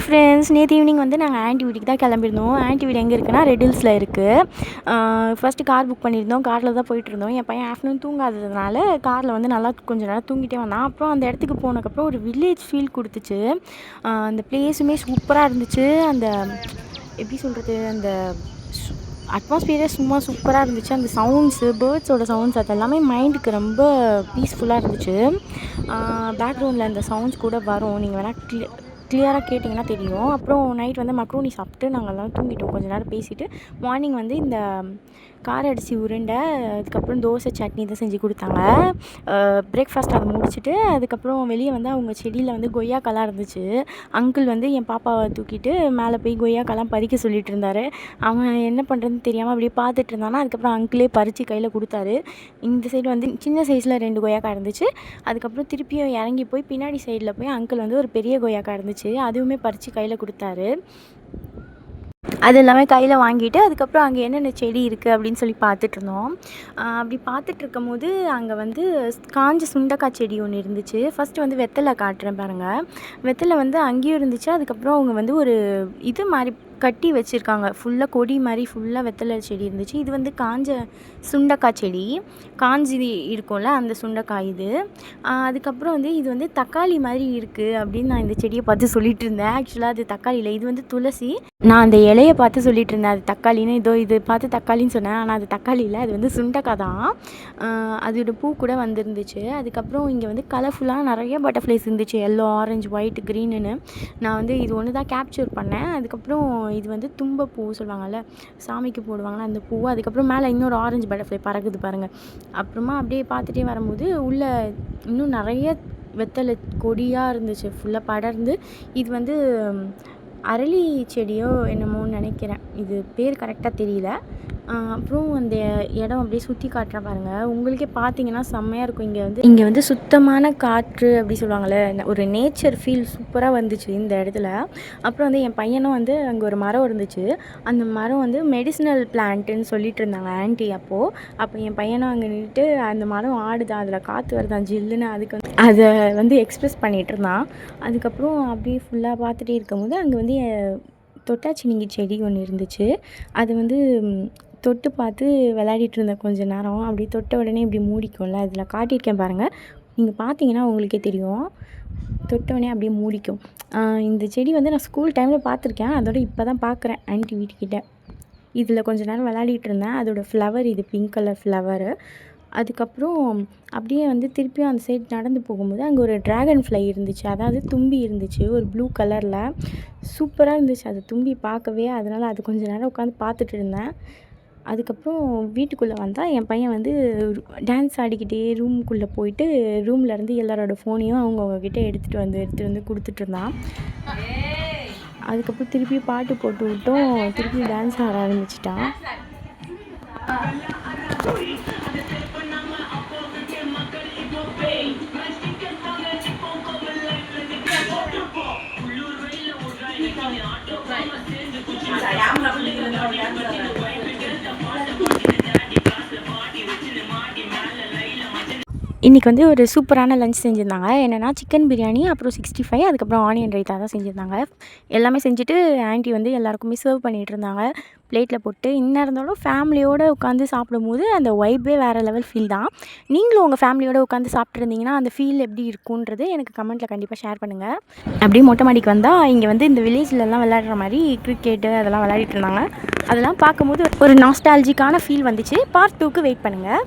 Hi friends, நேற்று evening வந்து நாங்கள் ஆன்ட்டி வீட்டுக்கு தான் கிளம்பியிருந்தோம். ஆன்ட்டி வீடு எங்கே இருக்குன்னா ரெட் ஹில்ஸில் இருக்குது. ஃபஸ்ட்டு கார் புக் பண்ணியிருந்தோம். காரில் தான் போயிட்டுருந்தோம். என் பையன் ஆஃப்டர்நூன் தூங்காததுனால காரில் வந்து நல்லா கொஞ்சம் நேரம் தூங்கிட்டே வந்தான். அப்புறம் அந்த இடத்துக்கு போனதுக்கப்புறம் ஒரு வில்லேஜ் ஃபீல் கொடுத்துச்சு. அந்த பிளேஸுமே சூப்பராக இருந்துச்சு. அந்த எப்படி சொல்கிறது, அந்த அட்மாஸ்பியரே சும்மா சூப்பராக இருந்துச்சு. அந்த சவுண்ட்ஸு, பேர்ட்ஸோட சவுண்ட்ஸ் அது எல்லாமே மைண்டுக்கு ரொம்ப பீஸ்ஃபுல்லாக இருந்துச்சு. பேக்ரவுண்டில் அந்த சவுண்ட்ஸ் கூட வரும், நீங்கள் வேணால் கிளியராக கேட்டிங்கன்னா தெரியும். அப்புறம் நைட் வந்து மக்ரூனி சாப்பிட்டு நாங்கள் எல்லாம் தூங்கிட்டோம். கொஞ்சம் நேரம் பேசிவிட்டு மார்னிங் வந்து இந்த கார அரிசி உருண்டை, அதுக்கப்புறம் தோசை சட்னி தான் செஞ்சு கொடுத்தாங்க. பிரேக்ஃபாஸ்ட் அதை முடிச்சுட்டு அதுக்கப்புறம் வெளியே வந்து அவங்க செடியில் வந்து கொய்யாக்காலாம் இருந்துச்சு. அங்கிள் வந்து என் பாப்பாவை தூக்கிட்டு மேலே போய் கொய்யாக்காலாம் பறிக்க சொல்லிட்டு இருந்தார். அவன் என்ன பண்ணுறதுன்னு தெரியாமல் அப்படியே பார்த்துட்டு இருந்தானா. அதுக்கப்புறம் அங்கிளே பறித்து கையில் கொடுத்தாரு. இந்த சைடு வந்து சின்ன சைஸில் 2 கொய்யாக்காய் இருந்துச்சு. அதுக்கப்புறம் திருப்பியும் இறங்கி போய் பின்னாடி சைடில் போய் அங்கிள் வந்து ஒரு பெரிய கொய்யாக்காய் இருந்துச்சு, அதுவுமே பறித்து கையில் கொடுத்தாரு. அது எல்லாமே கையில் வாங்கிட்டு அதுக்கப்புறம் அங்கே என்னென்ன செடி இருக்குது அப்படின்னு சொல்லி பார்த்துட்ருந்தோம். அப்படி பார்த்துட்ருக்கும் போது அங்கே வந்து காஞ்ச சுண்டக்காய் செடி ஒன்று இருந்துச்சு. ஃபஸ்ட்டு வந்து வெத்தலை காட்டுறேன் பாருங்கள். வெத்தலை வந்து அங்கேயும் இருந்துச்சு. அதுக்கப்புறம் அவங்க வந்து ஒரு இது மாதிரி கட்டி வச்சுருக்காங்க. ஃபுல்லாக கொடி மாதிரி ஃபுல்லாக வெத்தலை செடி இருந்துச்சு. இது வந்து காஞ்ச சுண்டக்காய் செடி, காஞ்சி இருக்கும்ல அந்த சுண்டக்காய் இது. அதுக்கப்புறம் வந்து இது வந்து தக்காளி மாதிரி இருக்குது அப்படின்னு நான் இந்த செடியை பார்த்து சொல்லிகிட்டு இருந்தேன். ஆக்சுவலாக அது தக்காளி இல்லை, இது வந்து துளசி. நான் அந்த இலையை பார்த்து சொல்லிகிட்டு இருந்தேன் அது தக்காளின்னு. இது பார்த்து தக்காளின்னு சொன்னேன், ஆனால் அது தக்காளி இல்லை, அது வந்து சுண்டக்காய் தான். அதோட பூ கூட வந்துருந்துச்சு. அதுக்கப்புறம் இங்கே வந்து கலர்ஃபுல்லாக நிறைய பட்டர்ஃப்ளைஸ் இருந்துச்சு, எல்லோ, ஆரஞ்சு, ஒயிட், க்ரீனுன்னு. நான் வந்து இது ஒன்று தான் கேப்சர் பண்ணேன். அதுக்கப்புறம் இது வந்து தும்பப்பூ சொல்லுவாங்கள்ல, சாமிக்கு போடுவாங்கள்ல அந்த பூ. அதுக்கப்புறம் மேலே இன்னொரு ஆரஞ்சு பட்டர்ஃப்ளை பறக்குது பாருங்கள். அப்புறமா அப்படியே பார்த்துட்டே வரும்போது உள்ளே இன்னும் நிறைய வெத்தலை கொடியாக இருந்துச்சு, ஃபுல்லாக படர்ந்து. இது வந்து அரளி செடியோ என்னமோன்னு நினைக்கிறேன், இது பேர் கரெக்டாக தெரியல. அப்புறம் அந்த இடம் அப்படியே சுற்றி காட்டுறேன் பாருங்கள். உங்களுக்கே பார்த்தீங்கன்னா செம்மையாக இருக்கும். இங்கே வந்து சுத்தமான காற்று அப்படி சொல்லுவாங்கள்ல, ஒரு நேச்சர் ஃபீல் சூப்பராக வந்துச்சு இந்த இடத்துல. அப்புறம் வந்து என் பையனும் வந்து அங்கே ஒரு மரம் இருந்துச்சு. அந்த மரம் வந்து மெடிசினல் பிளான்ட்டுன்னு சொல்லிட்டு இருந்தாங்க ஆன்ட்டி. அப்போ என் பையனும் அங்கே நின்றுட்டு அந்த மரம் ஆடுதான், அதில் காற்று வருதான் ஜில்லுன்னு, அதுக்கு வந்து அதை வந்து எக்ஸ்ப்ரெஸ் பண்ணிகிட்டு இருந்தான். அதுக்கப்புறம் அப்படியே ஃபுல்லாக பார்த்துட்டே இருக்கும்போது அங்கே வந்து தொட்டாச்சினிங்கி செடி ஒன்று இருந்துச்சு. அது வந்து தொட்டு பார்த்து விளையாடிட்டு இருந்தேன் கொஞ்சம் நேரம். அப்படி தொட்ட உடனே இப்படி மூடிக்கும்ல, அதில் காட்டியிருக்கேன் பாருங்கள், நீங்கள் பார்த்தீங்கன்னா உங்களுக்கே தெரியும். தொட்டவுடனே அப்படியே மூடிக்கும். இந்த செடி வந்து நான் ஸ்கூல் டைமில் பார்த்துருக்கேன், அதோட இப்போ தான் பார்க்குறேன் ஆன்ட்டி வீட்டுக்கிட்ட. இதில் கொஞ்சம் நேரம் விளையாடிட்டு இருந்தேன். அதோடய ஃப்ளவர் இது, பிங்க் கலர் ஃப்ளவரு. அதுக்கப்புறம் அப்படியே வந்து திருப்பியும் அந்த சைடு நடந்து போகும்போது அங்கே ஒரு ட்ராகன் ஃப்ளை இருந்துச்சு, அதாவது தும்பி இருந்துச்சு, ஒரு ப்ளூ கலரில். சூப்பராக இருந்துச்சு அது தும்பி பார்க்கவே. அதனால் அது கொஞ்சம் நேரம் உட்காந்து பார்த்துட்டு இருந்தேன். அதுக்கப்புறம் வீட்டுக்குள்ளே வந்தால் என் பையன் வந்து டான்ஸ் ஆடிக்கிட்டே ரூமுக்குள்ளே போயிட்டு ரூம்லேருந்து எல்லாரோட ஃபோனையும் அவங்கக்கிட்ட எடுத்துகிட்டு வந்து கொடுத்துட்ருந்தான். அதுக்கப்புறம் திருப்பி பாட்டு போட்டு விட்டோம், திருப்பி டான்ஸ் ஆட ஆரம்பிச்சிட்டான். இன்றைக்கி வந்து ஒரு சூப்பரான லஞ்ச் செஞ்சுருந்தாங்க. என்னென்னா சிக்கன் பிரியாணி, அப்புறம் 65, அதுக்கப்புறம் ஆனியன் ரைத்தா தான் செஞ்சுருந்தாங்க. எல்லாமே செஞ்சுட்டு ஆன்ட்டி வந்து எல்லாருக்குமே சர்வ் பண்ணிகிட்டு இருந்தாங்க பிளேட்டில் போட்டு. என்ன இருந்தாலும் ஃபேமிலியோடு உட்காந்து சாப்பிடும்போது அந்த வைப்பே வேறு லெவல் ஃபீல் தான். நீங்களும் உங்கள் ஃபேமிலியோடு உட்காந்து சாப்பிட்ருந்தீங்கன்னா அந்த ஃபீல் எப்படி இருக்குன்றது எனக்கு கமெண்ட்டில் கண்டிப்பாக ஷேர் பண்ணுங்கள். அப்படியே மொட்டை மாடிக்கு வந்தால் இங்கே வந்து இந்த வில்லேஜ்லலாம் விளையாடுற மாதிரி கிரிக்கெட்டு அதெல்லாம் விளையாடிட்டு இருந்தாங்க. அதெல்லாம் பார்க்கும்போது ஒரு நாஸ்டாலஜிக்கான ஃபீல் வந்துச்சு. பார்ட் 2க்கு வெயிட் பண்ணுங்கள்.